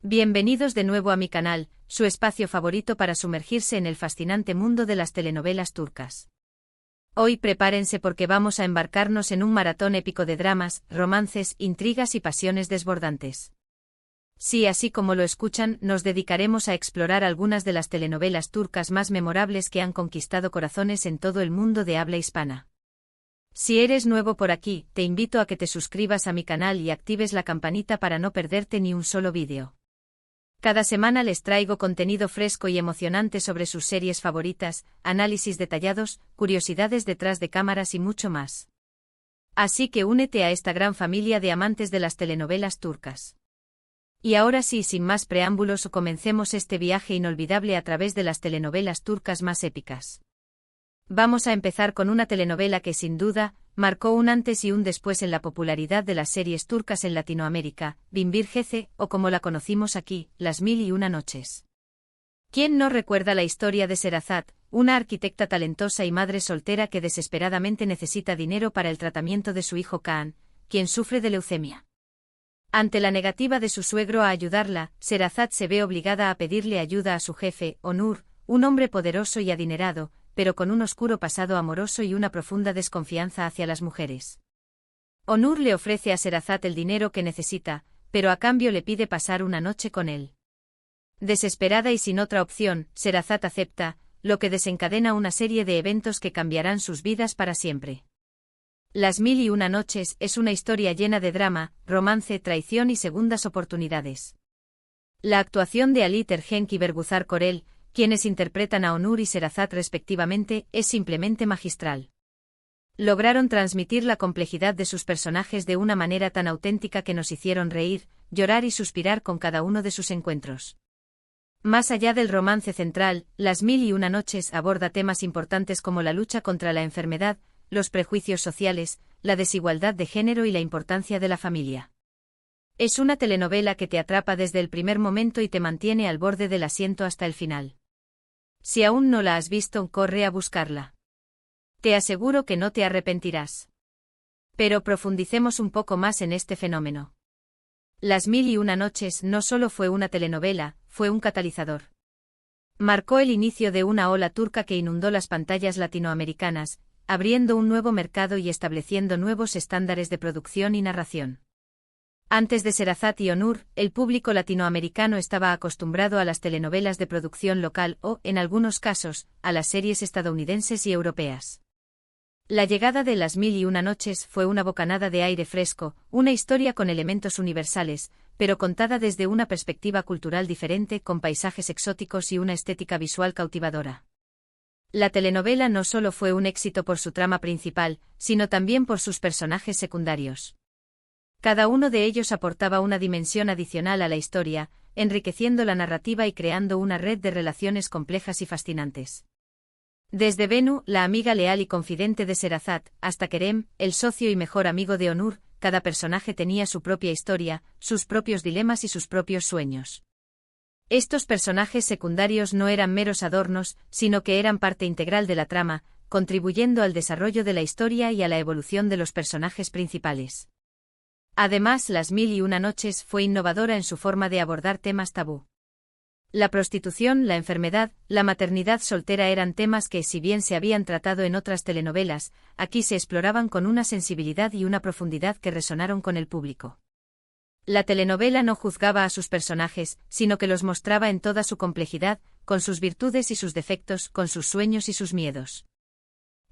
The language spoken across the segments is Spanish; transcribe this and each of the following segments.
Bienvenidos de nuevo a mi canal, su espacio favorito para sumergirse en el fascinante mundo de las telenovelas turcas. Hoy prepárense porque vamos a embarcarnos en un maratón épico de dramas, romances, intrigas y pasiones desbordantes. Sí, así como lo escuchan, nos dedicaremos a explorar algunas de las telenovelas turcas más memorables que han conquistado corazones en todo el mundo de habla hispana. Si eres nuevo por aquí, te invito a que te suscribas a mi canal y actives la campanita para no perderte ni un solo vídeo. Cada semana les traigo contenido fresco y emocionante sobre sus series favoritas, análisis detallados, curiosidades detrás de cámaras y mucho más. Así que únete a esta gran familia de amantes de las telenovelas turcas. Y ahora sí, sin más preámbulos, comencemos este viaje inolvidable a través de las telenovelas turcas más épicas. Vamos a empezar con una telenovela que sin duda marcó un antes y un después en la popularidad de las series turcas en Latinoamérica, Binbir Gece, o como la conocimos aquí, Las Mil y Una Noches. ¿Quién no recuerda la historia de Sherazat, una arquitecta talentosa y madre soltera que desesperadamente necesita dinero para el tratamiento de su hijo Kaan, quien sufre de leucemia? Ante la negativa de su suegro a ayudarla, Sherazat se ve obligada a pedirle ayuda a su jefe, Onur, un hombre poderoso y adinerado, pero con un oscuro pasado amoroso y una profunda desconfianza hacia las mujeres. Onur le ofrece a Sherazat el dinero que necesita, pero a cambio le pide pasar una noche con él. Desesperada y sin otra opción, Sherazat acepta, lo que desencadena una serie de eventos que cambiarán sus vidas para siempre. Las Mil y Una Noches es una historia llena de drama, romance, traición y segundas oportunidades. La actuación de Ali Tergenk y Bergüzar Korel, quienes interpretan a Onur y Sherazat respectivamente, es simplemente magistral. Lograron transmitir la complejidad de sus personajes de una manera tan auténtica que nos hicieron reír, llorar y suspirar con cada uno de sus encuentros. Más allá del romance central, Las Mil y Una Noches aborda temas importantes como la lucha contra la enfermedad, los prejuicios sociales, la desigualdad de género y la importancia de la familia. Es una telenovela que te atrapa desde el primer momento y te mantiene al borde del asiento hasta el final. Si aún no la has visto, corre a buscarla. Te aseguro que no te arrepentirás. Pero profundicemos un poco más en este fenómeno. Las Mil y Una Noches no solo fue una telenovela, fue un catalizador. Marcó el inicio de una ola turca que inundó las pantallas latinoamericanas, abriendo un nuevo mercado y estableciendo nuevos estándares de producción y narración. Antes de Sherazat y Onur, el público latinoamericano estaba acostumbrado a las telenovelas de producción local o, en algunos casos, a las series estadounidenses y europeas. La llegada de Las Mil y Una Noches fue una bocanada de aire fresco, una historia con elementos universales, pero contada desde una perspectiva cultural diferente, con paisajes exóticos y una estética visual cautivadora. La telenovela no solo fue un éxito por su trama principal, sino también por sus personajes secundarios. Cada uno de ellos aportaba una dimensión adicional a la historia, enriqueciendo la narrativa y creando una red de relaciones complejas y fascinantes. Desde Benu, la amiga leal y confidente de Sherazat, hasta Kerem, el socio y mejor amigo de Onur, cada personaje tenía su propia historia, sus propios dilemas y sus propios sueños. Estos personajes secundarios no eran meros adornos, sino que eran parte integral de la trama, contribuyendo al desarrollo de la historia y a la evolución de los personajes principales. Además, Las Mil y Una Noches fue innovadora en su forma de abordar temas tabú. La prostitución, la enfermedad, la maternidad soltera eran temas que, si bien se habían tratado en otras telenovelas, aquí se exploraban con una sensibilidad y una profundidad que resonaron con el público. La telenovela no juzgaba a sus personajes, sino que los mostraba en toda su complejidad, con sus virtudes y sus defectos, con sus sueños y sus miedos.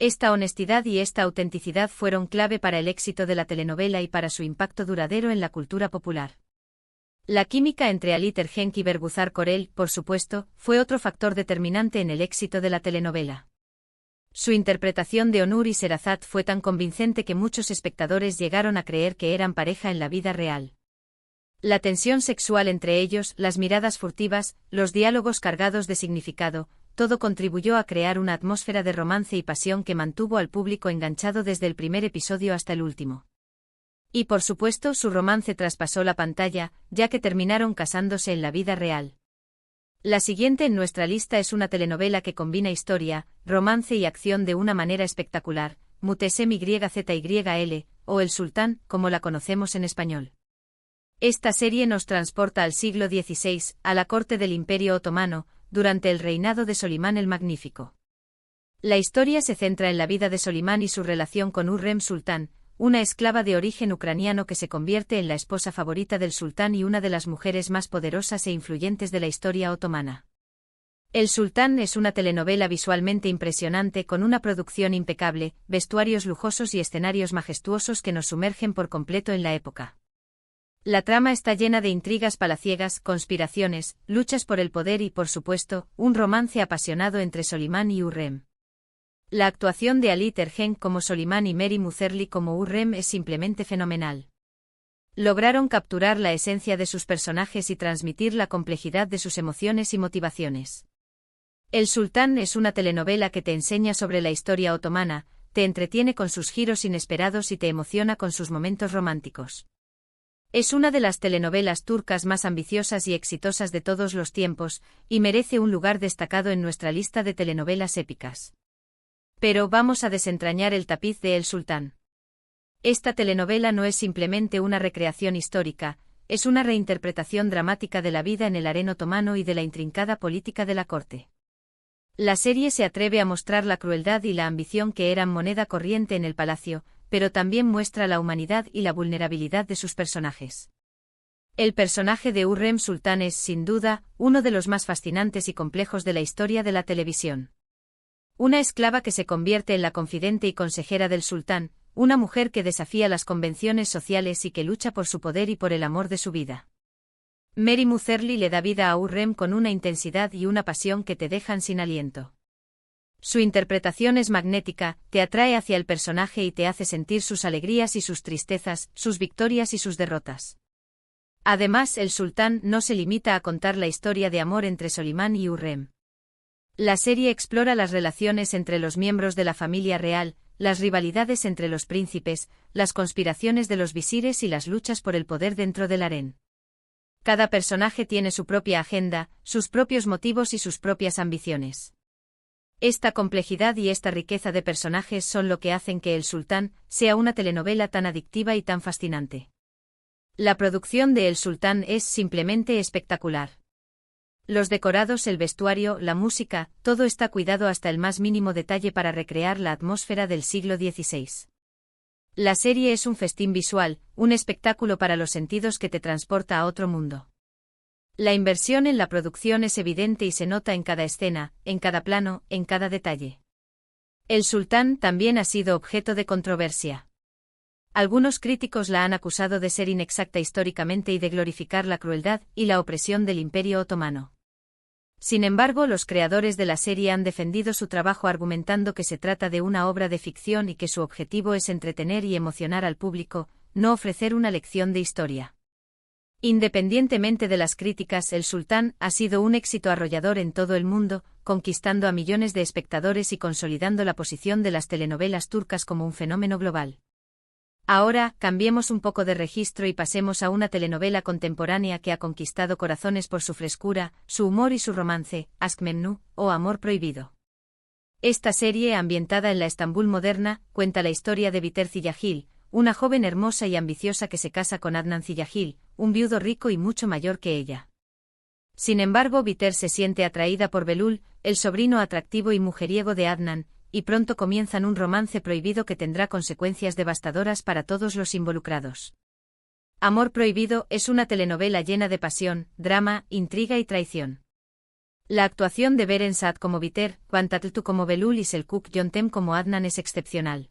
Esta honestidad y esta autenticidad fueron clave para el éxito de la telenovela y para su impacto duradero en la cultura popular. La química entre Ali Tergenk y Bergüzar Korel, por supuesto, fue otro factor determinante en el éxito de la telenovela. Su interpretación de Onur y Sherazat fue tan convincente que muchos espectadores llegaron a creer que eran pareja en la vida real. La tensión sexual entre ellos, las miradas furtivas, los diálogos cargados de significado, todo contribuyó a crear una atmósfera de romance y pasión que mantuvo al público enganchado desde el primer episodio hasta el último. Y por supuesto, su romance traspasó la pantalla, ya que terminaron casándose en la vida real. La siguiente en nuestra lista es una telenovela que combina historia, romance y acción de una manera espectacular, Muhteşem YZYL, o El Sultán, como la conocemos en español. Esta serie nos transporta al siglo XVI, a la corte del Imperio Otomano, durante el reinado de Solimán el Magnífico. La historia se centra en la vida de Solimán y su relación con Hürrem Sultán, una esclava de origen ucraniano que se convierte en la esposa favorita del sultán y una de las mujeres más poderosas e influyentes de la historia otomana. El Sultán es una telenovela visualmente impresionante con una producción impecable, vestuarios lujosos y escenarios majestuosos que nos sumergen por completo en la época. La trama está llena de intrigas palaciegas, conspiraciones, luchas por el poder y, por supuesto, un romance apasionado entre Solimán y Hürrem. La actuación de Ali Tergen como Solimán y Mary Mutherly como Hürrem es simplemente fenomenal. Lograron capturar la esencia de sus personajes y transmitir la complejidad de sus emociones y motivaciones. El Sultán es una telenovela que te enseña sobre la historia otomana, te entretiene con sus giros inesperados y te emociona con sus momentos románticos. Es una de las telenovelas turcas más ambiciosas y exitosas de todos los tiempos, y merece un lugar destacado en nuestra lista de telenovelas épicas. Pero vamos a desentrañar el tapiz de El Sultán. Esta telenovela no es simplemente una recreación histórica, es una reinterpretación dramática de la vida en el harén otomano y de la intrincada política de la corte. La serie se atreve a mostrar la crueldad y la ambición que eran moneda corriente en el palacio, pero también muestra la humanidad y la vulnerabilidad de sus personajes. El personaje de Hürrem Sultán es, sin duda, uno de los más fascinantes y complejos de la historia de la televisión. Una esclava que se convierte en la confidente y consejera del sultán, una mujer que desafía las convenciones sociales y que lucha por su poder y por el amor de su vida. Mary Mutherly le da vida a Hürrem con una intensidad y una pasión que te dejan sin aliento. Su interpretación es magnética, te atrae hacia el personaje y te hace sentir sus alegrías y sus tristezas, sus victorias y sus derrotas. Además, el sultán no se limita a contar la historia de amor entre Solimán y Hürrem. La serie explora las relaciones entre los miembros de la familia real, las rivalidades entre los príncipes, las conspiraciones de los visires y las luchas por el poder dentro del harén. Cada personaje tiene su propia agenda, sus propios motivos y sus propias ambiciones. Esta complejidad y esta riqueza de personajes son lo que hacen que El Sultán sea una telenovela tan adictiva y tan fascinante. La producción de El Sultán es simplemente espectacular. Los decorados, el vestuario, la música, todo está cuidado hasta el más mínimo detalle para recrear la atmósfera del siglo XVI. La serie es un festín visual, un espectáculo para los sentidos que te transporta a otro mundo. La inversión en la producción es evidente y se nota en cada escena, en cada plano, en cada detalle. El Sultán también ha sido objeto de controversia. Algunos críticos la han acusado de ser inexacta históricamente y de glorificar la crueldad y la opresión del Imperio Otomano. Sin embargo, los creadores de la serie han defendido su trabajo argumentando que se trata de una obra de ficción y que su objetivo es entretener y emocionar al público, no ofrecer una lección de historia. Independientemente de las críticas, El Sultán ha sido un éxito arrollador en todo el mundo, conquistando a millones de espectadores y consolidando la posición de las telenovelas turcas como un fenómeno global. Ahora, cambiemos un poco de registro y pasemos a una telenovela contemporánea que ha conquistado corazones por su frescura, su humor y su romance, Aşk Memnu, o Amor Prohibido. Esta serie, ambientada en la Estambul moderna, cuenta la historia de Biter Ziyagil, una joven hermosa y ambiciosa que se casa con Adnan Ziyagil, un viudo rico y mucho mayor que ella. Sin embargo, Biter se siente atraída por Belul, el sobrino atractivo y mujeriego de Adnan, y pronto comienzan un romance prohibido que tendrá consecuencias devastadoras para todos los involucrados. Amor Prohibido es una telenovela llena de pasión, drama, intriga y traición. La actuación de Beren Saat como Biter, Van Tatltu como Belul y Selçuk Yöntem como Adnan es excepcional.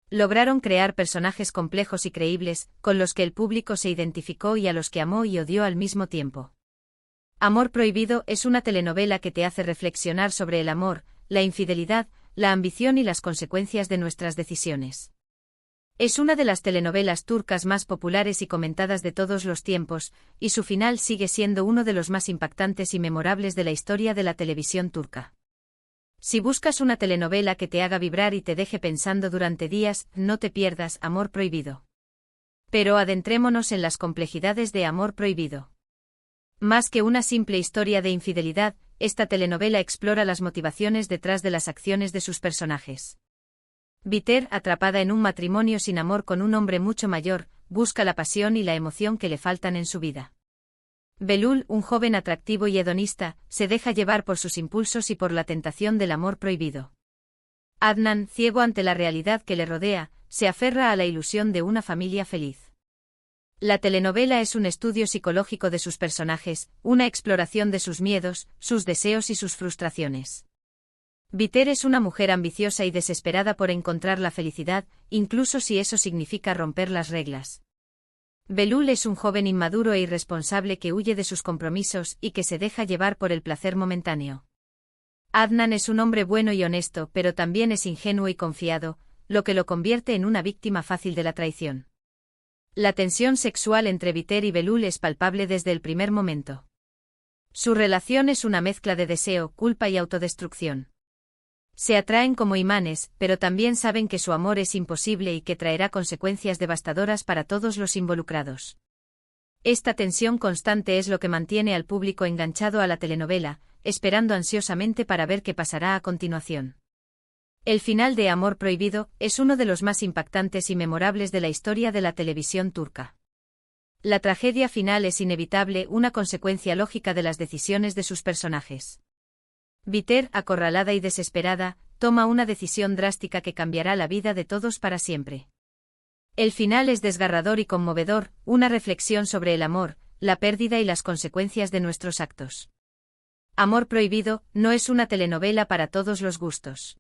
Lograron crear personajes complejos y creíbles, con los que el público se identificó y a los que amó y odió al mismo tiempo. Amor Prohibido es una telenovela que te hace reflexionar sobre el amor, la infidelidad, la ambición y las consecuencias de nuestras decisiones. Es una de las telenovelas turcas más populares y comentadas de todos los tiempos, y su final sigue siendo uno de los más impactantes y memorables de la historia de la televisión turca. Si buscas una telenovela que te haga vibrar y te deje pensando durante días, no te pierdas Amor Prohibido. Pero adentrémonos en las complejidades de Amor Prohibido. Más que una simple historia de infidelidad, esta telenovela explora las motivaciones detrás de las acciones de sus personajes. Biter, atrapada en un matrimonio sin amor con un hombre mucho mayor, busca la pasión y la emoción que le faltan en su vida. Belul, un joven atractivo y hedonista, se deja llevar por sus impulsos y por la tentación del amor prohibido. Adnan, ciego ante la realidad que le rodea, se aferra a la ilusión de una familia feliz. La telenovela es un estudio psicológico de sus personajes, una exploración de sus miedos, sus deseos y sus frustraciones. Biter es una mujer ambiciosa y desesperada por encontrar la felicidad, incluso si eso significa romper las reglas. Belul es un joven inmaduro e irresponsable que huye de sus compromisos y que se deja llevar por el placer momentáneo. Adnan es un hombre bueno y honesto, pero también es ingenuo y confiado, lo que lo convierte en una víctima fácil de la traición. La tensión sexual entre Biter y Belul es palpable desde el primer momento. Su relación es una mezcla de deseo, culpa y autodestrucción. Se atraen como imanes, pero también saben que su amor es imposible y que traerá consecuencias devastadoras para todos los involucrados. Esta tensión constante es lo que mantiene al público enganchado a la telenovela, esperando ansiosamente para ver qué pasará a continuación. El final de Amor Prohibido es uno de los más impactantes y memorables de la historia de la televisión turca. La tragedia final es inevitable, una consecuencia lógica de las decisiones de sus personajes. Biter, acorralada y desesperada, toma una decisión drástica que cambiará la vida de todos para siempre. El final es desgarrador y conmovedor, una reflexión sobre el amor, la pérdida y las consecuencias de nuestros actos. Amor Prohibido no es una telenovela para todos los gustos.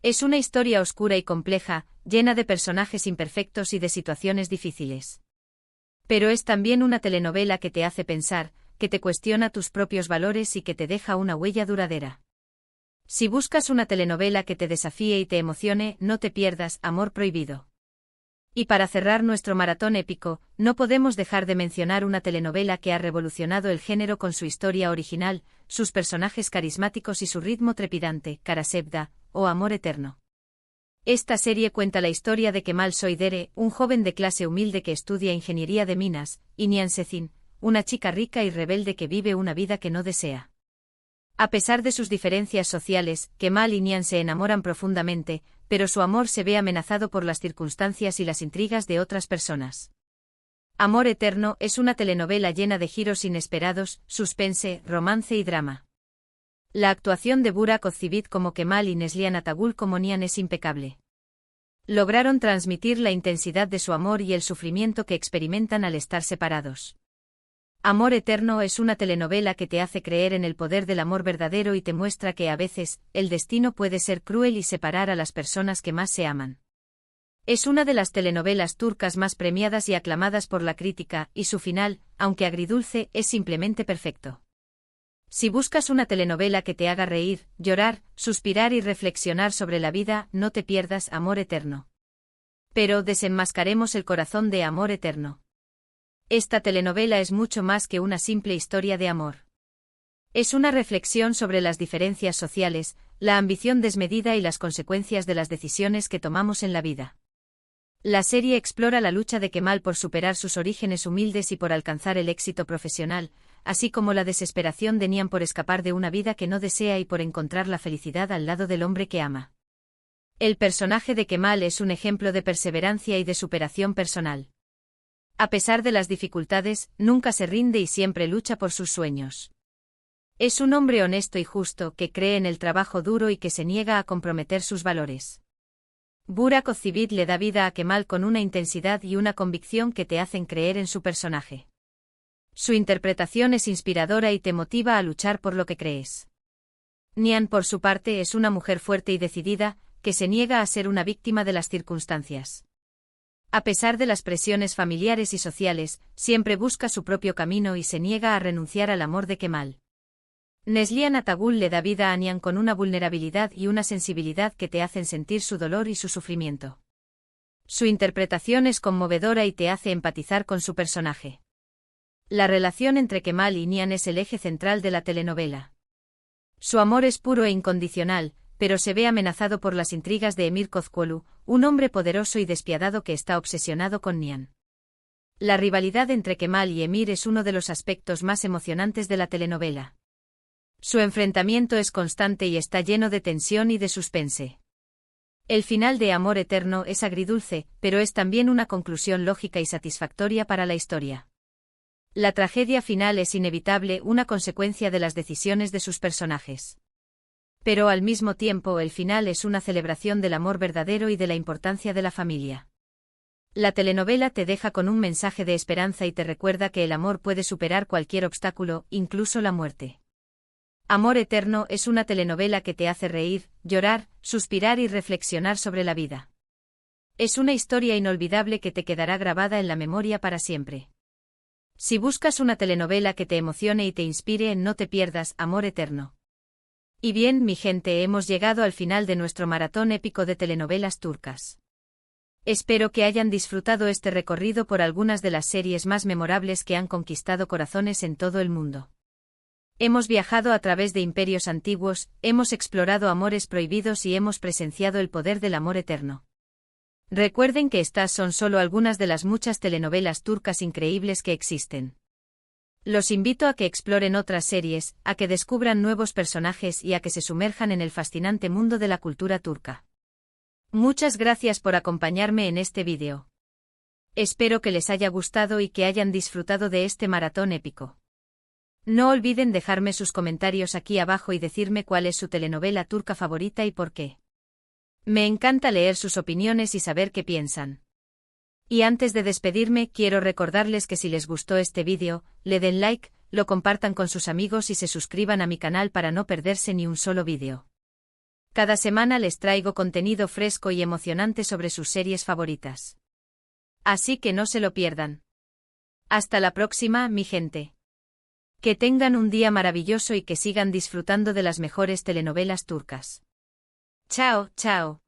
Es una historia oscura y compleja, llena de personajes imperfectos y de situaciones difíciles. Pero es también una telenovela que te hace pensar, que te cuestiona tus propios valores y que te deja una huella duradera. Si buscas una telenovela que te desafíe y te emocione, no te pierdas Amor Prohibido. Y para cerrar nuestro maratón épico, no podemos dejar de mencionar una telenovela que ha revolucionado el género con su historia original, sus personajes carismáticos y su ritmo trepidante, Karasevda, o Amor Eterno. Esta serie cuenta la historia de Kemal Soydere, un joven de clase humilde que estudia ingeniería de minas, y Nihan Sezin, una chica rica y rebelde que vive una vida que no desea. A pesar de sus diferencias sociales, Kemal y Nihan se enamoran profundamente, pero su amor se ve amenazado por las circunstancias y las intrigas de otras personas. Amor Eterno es una telenovela llena de giros inesperados, suspense, romance y drama. La actuación de Burak Özçivit como Kemal y Neslihan Atagul como Nihan es impecable. Lograron transmitir la intensidad de su amor y el sufrimiento que experimentan al estar separados. Amor Eterno es una telenovela que te hace creer en el poder del amor verdadero y te muestra que a veces, el destino puede ser cruel y separar a las personas que más se aman. Es una de las telenovelas turcas más premiadas y aclamadas por la crítica, y su final, aunque agridulce, es simplemente perfecto. Si buscas una telenovela que te haga reír, llorar, suspirar y reflexionar sobre la vida, no te pierdas Amor Eterno. Pero desenmascaremos el corazón de Amor Eterno. Esta telenovela es mucho más que una simple historia de amor. Es una reflexión sobre las diferencias sociales, la ambición desmedida y las consecuencias de las decisiones que tomamos en la vida. La serie explora la lucha de Kemal por superar sus orígenes humildes y por alcanzar el éxito profesional, así como la desesperación de Nihan por escapar de una vida que no desea y por encontrar la felicidad al lado del hombre que ama. El personaje de Kemal es un ejemplo de perseverancia y de superación personal. A pesar de las dificultades, nunca se rinde y siempre lucha por sus sueños. Es un hombre honesto y justo que cree en el trabajo duro y que se niega a comprometer sus valores. Burak Özçivit le da vida a Kemal con una intensidad y una convicción que te hacen creer en su personaje. Su interpretación es inspiradora y te motiva a luchar por lo que crees. Nihan, por su parte, es una mujer fuerte y decidida, que se niega a ser una víctima de las circunstancias. A pesar de las presiones familiares y sociales, siempre busca su propio camino y se niega a renunciar al amor de Kemal. Neslihan Atagul le da vida a Nihan con una vulnerabilidad y una sensibilidad que te hacen sentir su dolor y su sufrimiento. Su interpretación es conmovedora y te hace empatizar con su personaje. La relación entre Kemal y Nihan es el eje central de la telenovela. Su amor es puro e incondicional, pero se ve amenazado por las intrigas de Emir Kozcuoglu, un hombre poderoso y despiadado que está obsesionado con Nihan. La rivalidad entre Kemal y Emir es uno de los aspectos más emocionantes de la telenovela. Su enfrentamiento es constante y está lleno de tensión y de suspense. El final de Amor Eterno es agridulce, pero es también una conclusión lógica y satisfactoria para la historia. La tragedia final es inevitable, una consecuencia de las decisiones de sus personajes. Pero al mismo tiempo el final es una celebración del amor verdadero y de la importancia de la familia. La telenovela te deja con un mensaje de esperanza y te recuerda que el amor puede superar cualquier obstáculo, incluso la muerte. Amor Eterno es una telenovela que te hace reír, llorar, suspirar y reflexionar sobre la vida. Es una historia inolvidable que te quedará grabada en la memoria para siempre. Si buscas una telenovela que te emocione y te inspire, no te pierdas Amor Eterno. Y bien, mi gente, hemos llegado al final de nuestro maratón épico de telenovelas turcas. Espero que hayan disfrutado este recorrido por algunas de las series más memorables que han conquistado corazones en todo el mundo. Hemos viajado a través de imperios antiguos, hemos explorado amores prohibidos y hemos presenciado el poder del amor eterno. Recuerden que estas son solo algunas de las muchas telenovelas turcas increíbles que existen. Los invito a que exploren otras series, a que descubran nuevos personajes y a que se sumerjan en el fascinante mundo de la cultura turca. Muchas gracias por acompañarme en este vídeo. Espero que les haya gustado y que hayan disfrutado de este maratón épico. No olviden dejarme sus comentarios aquí abajo y decirme cuál es su telenovela turca favorita y por qué. Me encanta leer sus opiniones y saber qué piensan. Y antes de despedirme, quiero recordarles que si les gustó este vídeo, le den like, lo compartan con sus amigos y se suscriban a mi canal para no perderse ni un solo vídeo. Cada semana les traigo contenido fresco y emocionante sobre sus series favoritas. Así que no se lo pierdan. Hasta la próxima, mi gente. Que tengan un día maravilloso y que sigan disfrutando de las mejores telenovelas turcas. Chao, chao.